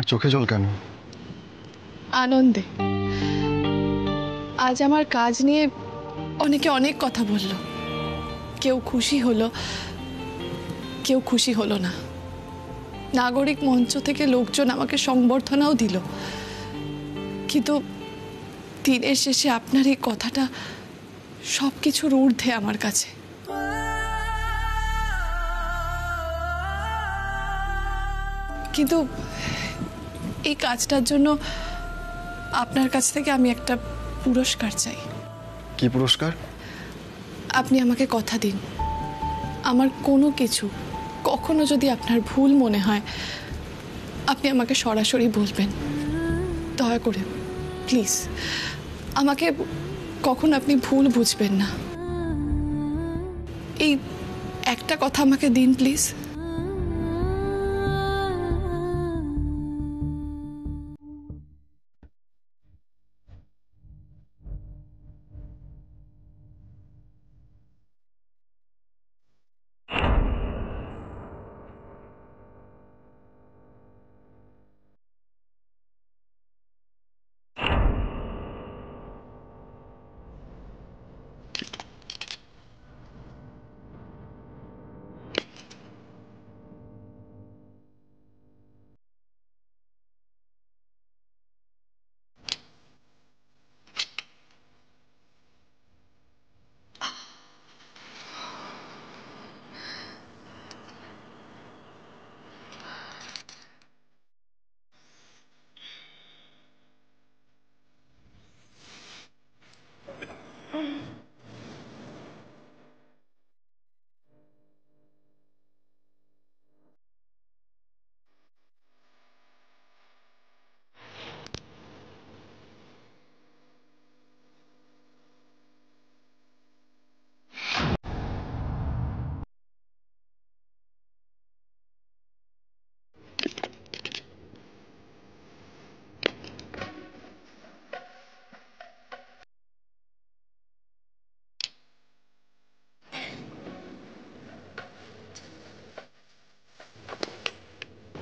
তোমার চোখে জল কেন? আনন্দে। আজ আমার কাজ নিয়ে অনেকে অনেক কথা বলল। কেউ খুশি হলো, কেউ খুশি হলো না। নাগরিক মঞ্চ থেকে লোকজন আমাকে সংবর্ধনাও দিল, কিন্তু দিনের শেষে আপনার এই কথাটা সবকিছুর ঊর্ধ্বে আমার কাছে। কিন্তু এই কাজটার জন্য আপনার কাছ থেকে আমি একটা পুরস্কার চাই। কি পুরস্কার? আপনি আমাকে কথা দিন, আমার কোনো কিছু কখনো যদি আপনার ভুল মনে হয় আপনি আমাকে সরাসরি বলবেন। দয়া করে প্লিজ আমাকে কখনো আপনি ভুল বুঝবেন না। এই একটা কথা আমাকে দিন প্লিজ।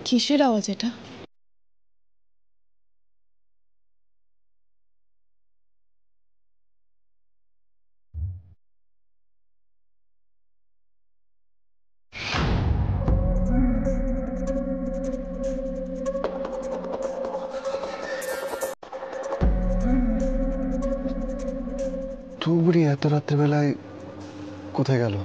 কিসের আওয়াজ এটা? তুবড়ি এত রাত্রেবেলায় কোথায় গেল?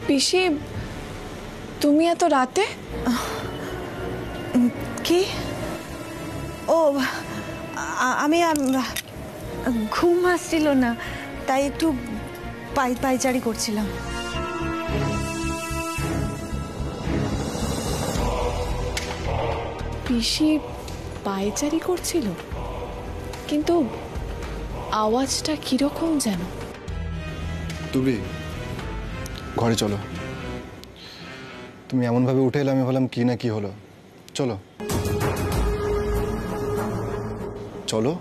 পিসি, তুমি এত রাতে? কি? ও আমি ঘুম আসছিল না, তাই একটু পায়চারি করছিলাম। পিসি পায়চারি করছিল, কিন্তু আওয়াজটা কিরকম যেন। তুবড়ি, ঘরে চলো। তুমি এমন ভাবে উঠে এলে আমি ভাবলাম কি না কি হলো। চলো চলো।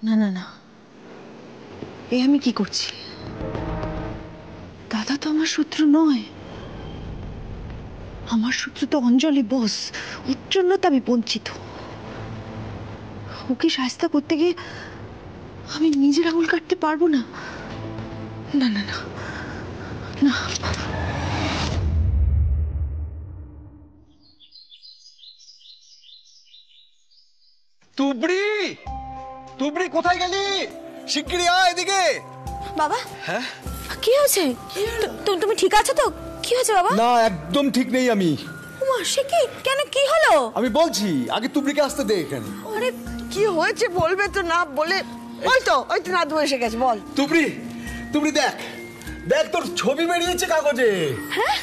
না না না, এ আমি কি করছি? দাদা তো আমার শত্রু নয়, আমার শত্রু তো অঞ্জলি বোস। ওর জন্য তো আমি বঞ্চিত। ওকে শাস্তি করতে গিয়ে আমি নিজের আঙুল কাটতে পারবো না। না না না না। তুবড়ি, তুবড়ি কোথায় গেলি? শিগগিরই আয় এদিকে। বাবা, হ্যাঁ? কি হয়েছে? তুমি ঠিক আছো তো? কি হয়েছে বাবা? না, একদম ঠিক নেই আমি। ওমা, সে কি? কেন, কি হলো? আমি বলছি, আগে তুবড়িকে আসতে দে এখানে। আরে কি হয়েছে বলবে তো, না বলে। ওই তো নাদু এসে গেছে, বল। তুবড়ি, তুবড়ি দেখ, দেখ তোর ছবি বেরিয়েছে কাগজে। হ্যাঁ?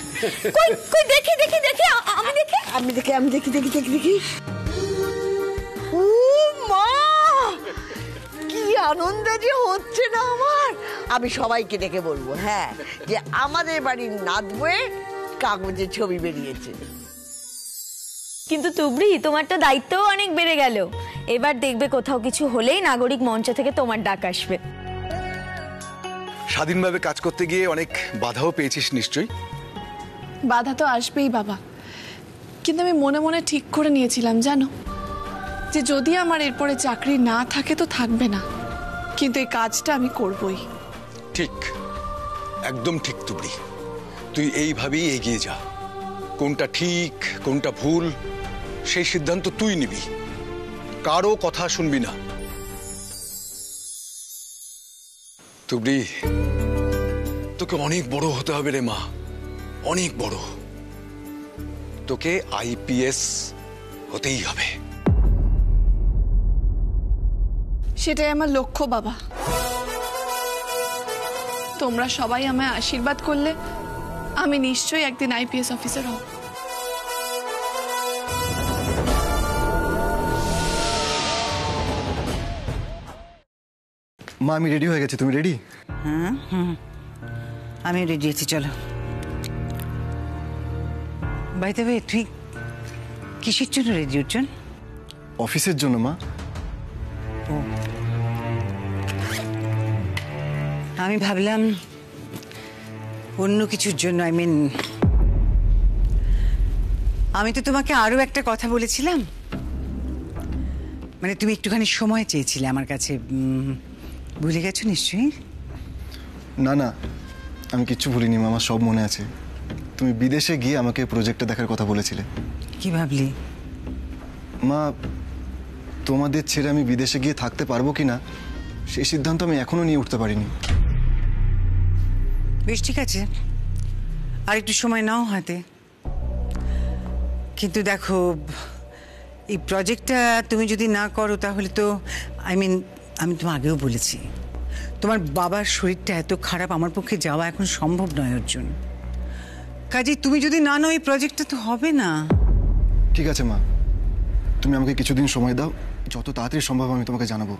কই কই, দেখি দেখি দেখি, আমি দেখি। ও মা, কি আনন্দ যে হচ্ছে না আমার। আমি সবাইকে ডেকে বলবো, হ্যাঁ, যে আমাদের বাড়ির নাত বইয়ের কাগজে ছবি বেরিয়েছে। কিন্তু তুবড়ি, তোমার তো দায়িত্বও অনেক বেড়ে গেল। এবার দেখবে কোথাও কিছু হলেই নাগরিক মঞ্চ থেকে তোমার ডাক আসবে। স্বাধীনভাবে কাজ করতে গিয়ে অনেক বাধাও পেয়েছিস নিশ্চয়ই। বাধা তো আসবেই বাবা, কিন্তু আমি মনে মনে ঠিক করে নিয়েছিলাম জানো, যে যদি আমার এরপরে চাকরি না থাকে তো থাকবে না, কিন্তু এই কাজটা আমি করবই। ঠিক, একদম ঠিক তুবড়ি, তুই এইভাবেই এগিয়ে যা। কোনটা ঠিক কোনটা ভুল সেই সিদ্ধান্ত তুই নিবি, কারো কথা শুনবি না। তুবড়ি, তোকে অনেক বড় হতে হবে রে মা, অনেক বড়। তোকে আইপিএস হতেই হবে। সেটাই আমার লক্ষ্য বাবা। তোমরা সবাই আমায় আশীর্বাদ করলে আমি নিশ্চয়ই একদিন আইপিএস অফিসার হব। মা আমি রেডি হয়ে গেছি, তুমি রেডি? আমি রেডি আছি, চলো। বাই দ্য ওয়ে, তুই কিসের জন্য রেডি হচ্ছেন? অফিসের জন্য মা। আমি ভাবলাম অন্য কিছুর জন্য। আমি তো তোমাকে আরো একটা কথা বলেছিলাম, মানে তুমি একটুখানি সময় চেয়েছিলে আমার কাছে, ভুলে গেছো নিশ্চয়ই? না না, আমি কিচ্ছু ভুলিনি মা, আমার সব মনে আছে। তুমি বিদেশে গিয়ে আমাকে প্রজেক্টটা দেখার কথা বলেছিলে। কি ভাবলি? মা, তোমাদের ছেড়ে আমি বিদেশে গিয়ে থাকতে পারবো কিনা সেই সিদ্ধান্ত আমি এখনো নিয়ে উঠতে পারিনি। বেশ, ঠিক আছে, আর একটু সময় নাও হাতে। কিন্তু দেখো, এই প্রজেক্টটা তুমি যদি না করো তাহলে তো আমি তো আগেও বলেছি, তোমার বাবার শরীরটা এত খারাপ, আমার পক্ষে যাওয়া এখন সম্ভব নয় অর্জুন। কাজেই তুমি যদি না নাও এই প্রজেক্টটা তো হবে না। ঠিক আছে মা, তুমি আমাকে কিছুদিন সময় দাও, যত তাড়াতাড়ি সম্ভব আমি তোমাকে জানাবো।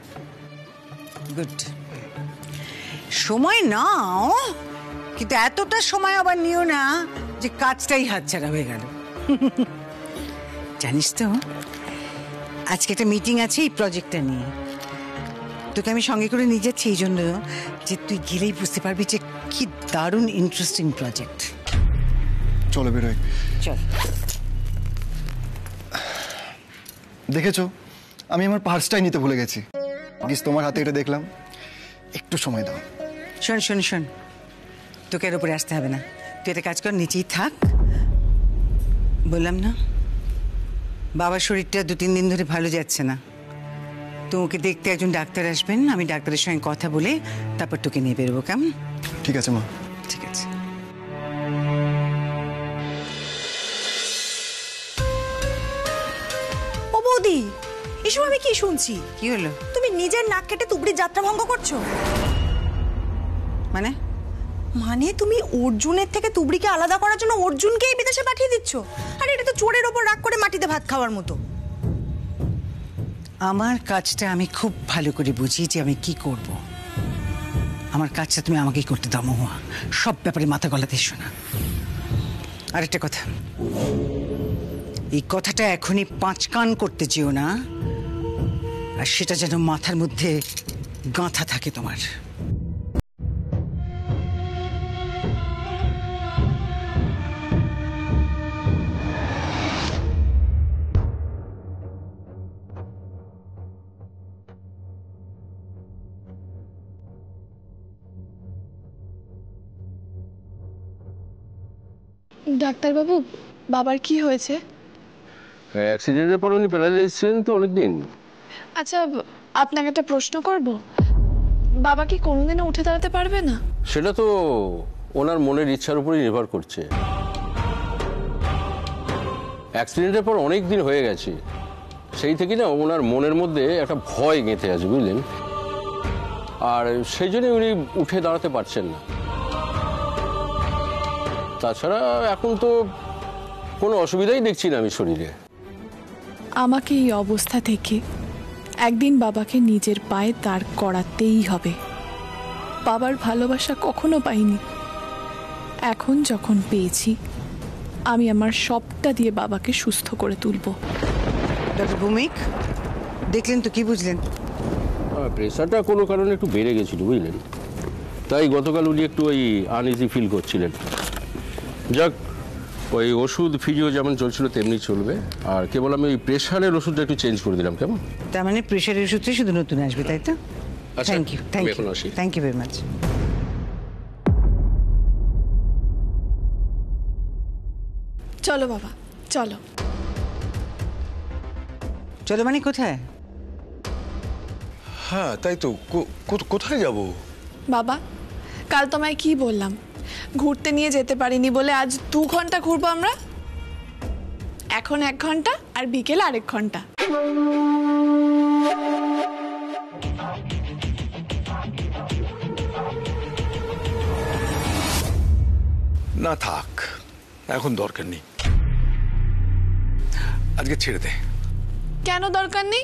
গুড, সময় নাও, কিন্তু এতটা সময় আবার নিও না যে কাজটাই হাতছাড়া হয়ে গেল। জানিস তো, আজকে একটা মিটিং আছে এই প্রজেক্টটা নিয়ে, তোকে আমি সঙ্গে করে নিয়ে যাচ্ছি এই জন্য যে তুই গেলেই বুঝতে পারবি যে কি দারুণ ইন্টারেস্টিং প্রজেক্ট। চলো বেরোয়। চল। দেখেছো, আমি আমার পার্সটাই নিতে ভুলে গেছি। গিস তোমার হাতে এটা দেখলাম, একটু সময় দাও। শোন শোন শোন, তোকে এর উপরে আসতে হবে না, তুই একটা কাজ কর, নিচেই থাক। বললাম না, বাবার শরীরটা 2-3 দিন ধরে ভালো যাচ্ছে না, তো ওকে দেখতে একজন ডাক্তার আসবেন, আমি ডাক্তারের সঙ্গে কথা বলে তারপর তোকে নিয়ে বেরোবো, কেমন? ঠিক আছে মা। ঠিক আছে। ও বৌদি, এসব আমি কি শুনছি? কি হলো? তুমি নিজের নাক কেটে তুবড়ির যাত্রা ভঙ্গ করছো? মানে মানে তুমি অর্জুনের থেকে তুবড়িকে আলাদা করার জন্য অর্জুনকেই বিদেশে পাঠিয়ে দিচ্ছ? আর এটা তো চোরের ওপর রাগ করে মাটিতে ভাত খাওয়ার মতো। আমার কাজটা আমি খুব ভালো করে বুঝি যে আমি কি করব। আমার কাজটা তুমি আমাকেই করতে দাও মহুয়া, সব ব্যাপারে মাথা গলাতে এসো না। আরেকটা কথা, এই কথাটা এখনই 5 কান করতে যেও না, আর সেটা যেন মাথার মধ্যে গাঁথা থাকে তোমার। ডাক্তারবাবু, বাবার কি হয়েছে? অ্যাক্সিডেন্টের পর উনি প্যারালাইজ ছিলেন তো অনেকদিন। আচ্ছা, আপনাকে একটা প্রশ্ন করব। বাবা কি কোনোদিনও উঠে দাঁড়াতে পারবে না? সেটা তো ওনার মনের ইচ্ছার উপরই নির্ভর করছে। অ্যাক্সিডেন্টের পর অনেক দিন হয়ে গেছে, সেই থেকে না ওনার মনের মধ্যে একটা ভয় গেঁথে আছে, বুঝলেন? আর সেই জন্যই উনি উঠে দাঁড়াতে পারছেন না। তাছাড়া এখন তো কোনো অসুবিধাই দেখছি না আমি শরীরে। আমাকে এই অবস্থা থেকে একদিন বাবাকে নিজের পায়ে দাঁড় করাতেই হবে। বাবার ভালোবাসা কখনো পাইনি, এখন যখন পেয়েছি আমি আমার সবটা দিয়ে বাবাকে সুস্থ করে তুলব। ডক্টর ভৌমিক, দেখলেন তো, কি বুঝলেন? প্রেশারটা কোনো কারণে একটু বেড়ে গেছিল, বুঝলেন? তাই গতকাল উনি একটু ওই আনইজি ফিল করছিলেন। যাক, ওই ওষুধ ফিজিও যেমন চলছিল তেমনি চলবে। আর কেবল আমি ওই প্রেশারের ওষুধটা একটু চেঞ্জ করে দিলাম, কেমন? তার মানে প্রেশারের ওষুধটাই শুধু নতুন আসবে, তাই তো? আচ্ছা, থ্যাংক ইউ, থ্যাংক আমি ইউ, এখন আসি। Thank you very much. চলো বাবা, চলো। চলো মানে কোথায়? হ্যাঁ তাই তো, কোথায় যাব? বাবা, কাল তোমায় কি বললাম? ঘুরতে নিয়ে যেতে পারিনি বলে আজ 2 ঘন্টা ঘুরবো আমরা। এখন 1 ঘন্টা আর বিকেল আরেক ঘন্টা। না থাক, এখন দরকার নেই, আজকে ছেড়ে দে। কেন দরকার নেই?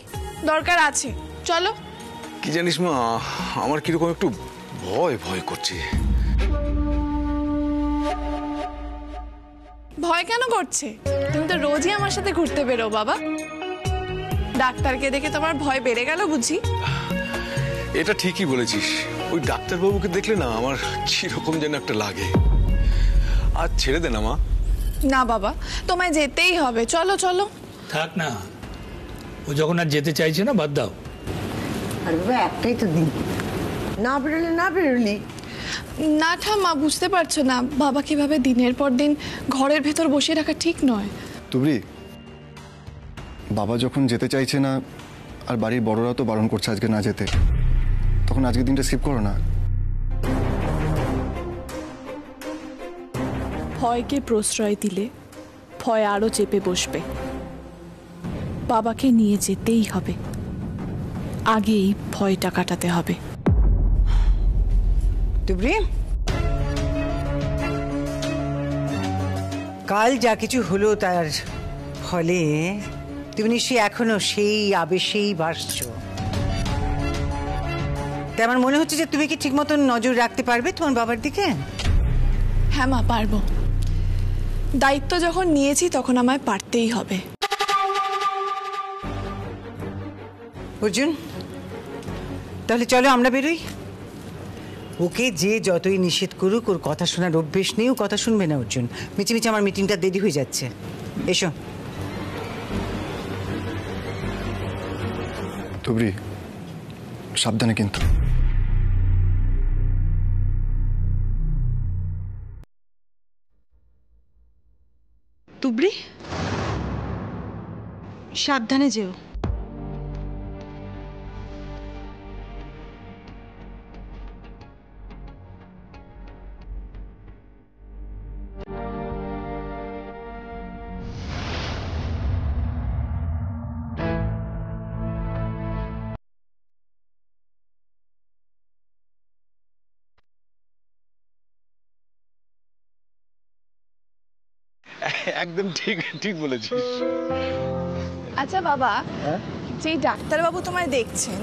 দরকার আছে, চলো। কি জানিস মা, আমার কিরকম একটু ভয় ভয় করছে। ভয় কেন করছে? তুমি তো রোজই আমার সাথে ঘুরতে বেরো বাবা। ডাক্তারকে দেখে তোমার ভয় বেড়ে গেল বুঝি? এটা ঠিকই বলেছিস, ওই ডাক্তারবাবুকে দেখলে না আমার কিরকম যেন একটা লাগে। আজ ছেড়ে দে না মা। না বাবা, তোমায় যেতেই হবে, চলো চলো। থাক না, ও যখন আর যেতে চাইছে না, বাদ দাও। আর বাবা একটাই তো দিন, না বেরোলে না বেরোলি। না ঠাম্মা, বুঝতে পারছো না বাবা কিভাবে দিনের পর দিন ঘরের ভেতর বসিয়ে রাখা ঠিক নয়। তুবড়ি, বাবা যখন যেতে চাইছে না আর বাড়ির বড়রা তো বারণ করছে আজকে না যেতে, তখন আজকে দিনটা স্কিপ করো না। ভয়কে প্রশ্রয় দিলে ভয় আরো চেপে বসবে। বাবাকে নিয়ে যেতেই হবে, আগে এই ভয়টা কাটাতে হবে। তুবড়ি, কাল যা কিছু হলো তার ফলে তুমি নিশ্চয়ই এখনো সেই আবেশেই ভাসছো। তাই আমার মনে হচ্ছে যে তুমি কি ঠিক মতন নজর রাখতে পারবে তোমার বাবার দিকে? হ্যাঁ মা, পারবো। দায়িত্ব যখন নিয়েছি তখন আমায় পারতেই হবে। অর্জুন, তাহলে চলো আমরা বেরোই। ওকে যে যতই নিষেধ করুক, ওর কথা শোনার অভ্যেস নেই, ও কথা শুনবে না। অর্জুন, মিচিমিচি আমার মিটিংটা দেরি হয়ে যাচ্ছে। এসো। তুবড়ি, সাবধানে কিন্তু। তুবড়ি, সাবধানে যেও। একদম ঠিক ঠিক বলেছিস। আচ্ছা বাবা, যেই ডাক্তারবাবু তোমায় দেখছেন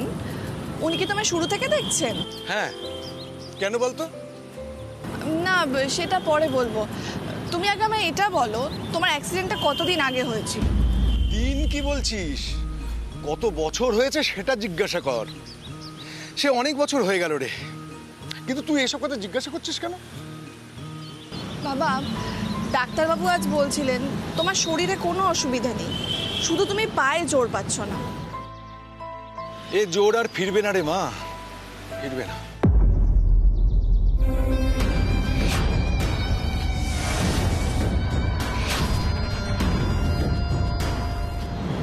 উনি কি তোমায় শুরু থেকে দেখছেন? হ্যাঁ, কেন বলতো? না, সেটা পরে বলবো। তুমি আগে আমায় এটা বলো, তোমার অ্যাক্সিডেন্টটা কতদিন আগে হয়েছিল? দিন কি বলছিস, কত বছর হয়েছে সেটা জিজ্ঞাসা কর। সে অনেক বছর হয়ে গেল রে, কিন্তু তুই এসব কথা জিজ্ঞাসা করছিস কেন? বাবা, ডাক্তারবাবু আজ বলছিলেন তোমার শরীরে কোনো অসুবিধা নেই, শুধু তুমি পায়ে জোর পাচ্ছ না। এ জোর আর ফিরবে না রে মা, ফিরবে না।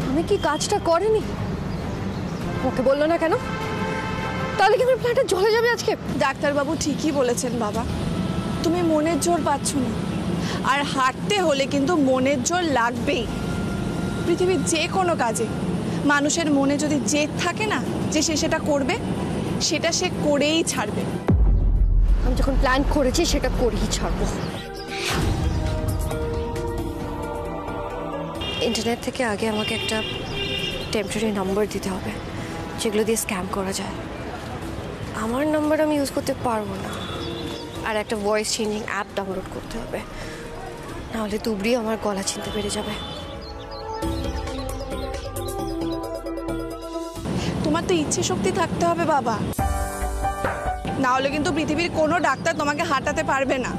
আমি কি কাজটা করেনি? ওকে বললো না কেন? তাহলে কি আমার প্ল্যানটা জ্বলে যাবে আজকে? ডাক্তারবাবু ঠিকই বলেছেন বাবা, তুমি মনের জোর পাচ্ছ না, আর হাঁটতে হলে কিন্তু মনের জোর লাগবেই। পৃথিবীর যে কোনো কাজে মানুষের মনে যদি জেদ থাকে না যে সে সেটা করবে, সেটা সে করেই ছাড়বে। আমি যখন প্ল্যান করেছি সেটা করেই ছাড়বো। ইন্টারনেট থেকে আগে আমাকে একটা টেম্পোরারি নাম্বার দিতে হবে যেগুলো দিয়ে স্ক্যাম করা যায়। আমার নাম্বার আমি ইউজ করতে পারবো না, আর একটা ভয়েস চেঞ্জিং অ্যাপ ডাউনলোড করতে হবে, নাহলে তুবড়ি আমার গলা চিনতে পেরে যাবে। তোমার তো ইচ্ছে শক্তি থাকতে হবে বাবা, না হলে কিন্তু পৃথিবীর কোনো ডাক্তার তোমাকে হাঁটাতে পারবে না।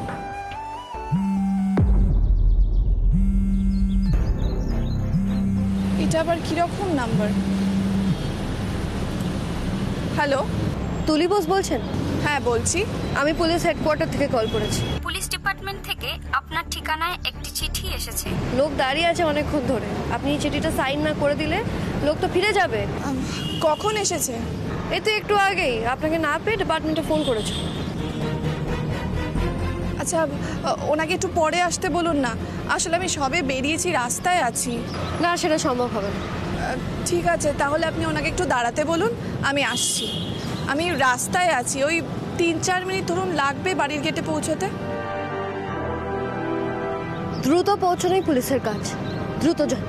এটা আবার কিরকম নাম্বার? হ্যালো, তুলি বোস বলছেন? হ্যাঁ বলছি। আমি পুলিশ হেডকোয়ার্টার থেকে কল করেছি। পুলিশ ডিপার্টমেন্ট থেকে আপনার ঠিকানায় একটি চিঠি এসেছে। লোক দাঁড়িয়ে আছে অনেকক্ষণ ধরে, আপনি এই চিঠিটা সাইন না করে দিলে লোক তো ফিরে যাবে। কখন এসেছে? এই তো একটু আগেই, আপনাকে না পেয়ে ডিপার্টমেন্টে ফোন করেছে। আচ্ছা, ওনাকে একটু পরে আসতে বলুন না, আসলে আমি সবে বেরিয়েছি, রাস্তায় আছি। না, সেটা সম্ভব হবে না। ঠিক আছে, তাহলে আপনি ওনাকে একটু দাঁড়াতে বলুন, আমি আসছি। আমি রাস্তায় আছি, ওই 3-4 মিনিট ধরুন লাগবে বাড়ির গেটে পৌঁছতে। দ্রুত পৌঁছানোই পুলিশের কাজ, দ্রুত যান।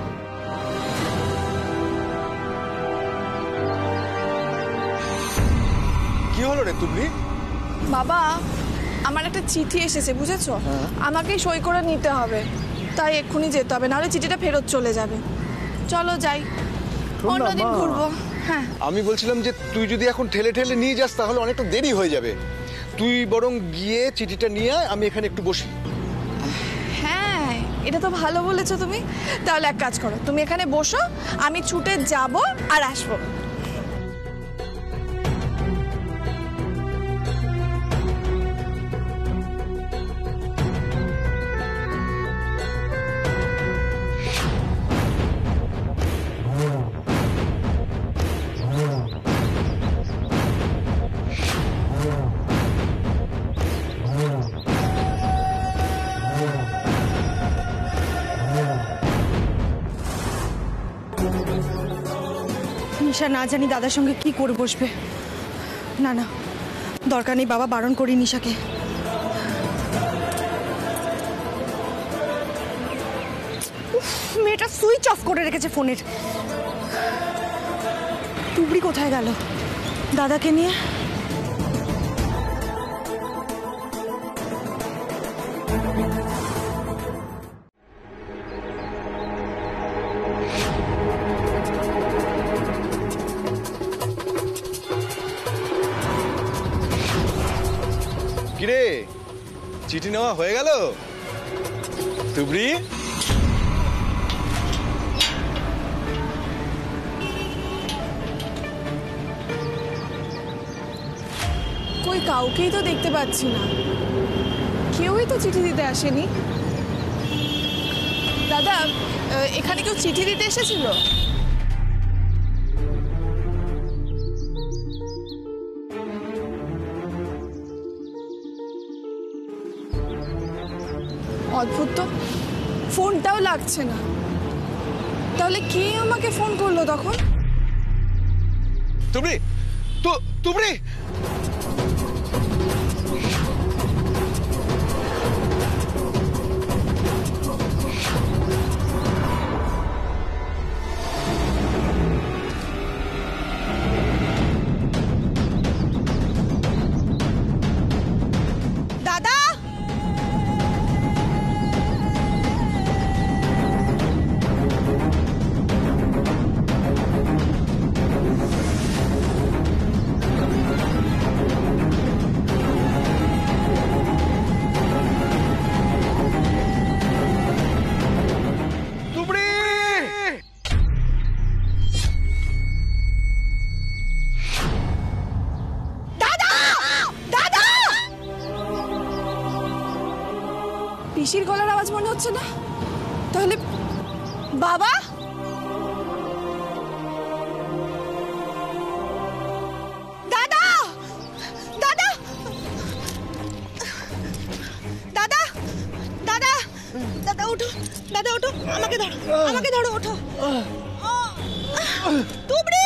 কি হলো রে তুবড়ি? বাবা, আমার একটা চিঠি এসেছে, বুঝেছো? আমাকে সই করে নিতে হবে, তাই এক্ষুনি যেতে হবে, নাহলে চিঠিটা ফেরত চলে যাবে। চলো যাই, অন্যদিন ঘুরবো। হ্যাঁ, আমি বলছিলাম যে তুই যদি এখন ঠেলে ঠেলে নিয়ে যাস তাহলে অনেকটা দেরি হয়ে যাবে। তুই বরং গিয়ে চিঠিটা নিয়ে আয়, আমি এখানে একটু বসি। হ্যাঁ, এটা তো ভালো বলেছো তুমি। তাহলে এক কাজ করো, তুমি এখানে বসো, আমি ছুটে যাব আর আসবো। নিশা না জানি দাদার সঙ্গে কি করে বসবে। না না, দরকার নেই বাবা, বারণ করি নিশাকে। মেয়েটা সুইচ অফ করে রেখেছে ফোনের। তুবড়ি কোথায় গেল দাদাকে নিয়ে? কিরে, চিঠি নেওয়া হয়ে গেল? তুবড়ি, কই কাউকেই তো দেখতে পাচ্ছি না, কেউই তো চিঠি দিতে আসেনি। দাদা, এখানে কেউ চিঠি দিতে এসেছিল? অদ্ভুত তো, ফোনটাও লাগছে না। তাহলে কে আমাকে ফোন করলো তখন? তুবড়ি, তুবড়ি, দাদা, পিসির গলার আওয়াজ মনে হচ্ছে না? তাহলে বাবা? দাদা দাদা দাদা দাদা দাদা ওঠো, দাদা ওঠো, আমাকে ধরো, ওঠো। তুবড়ি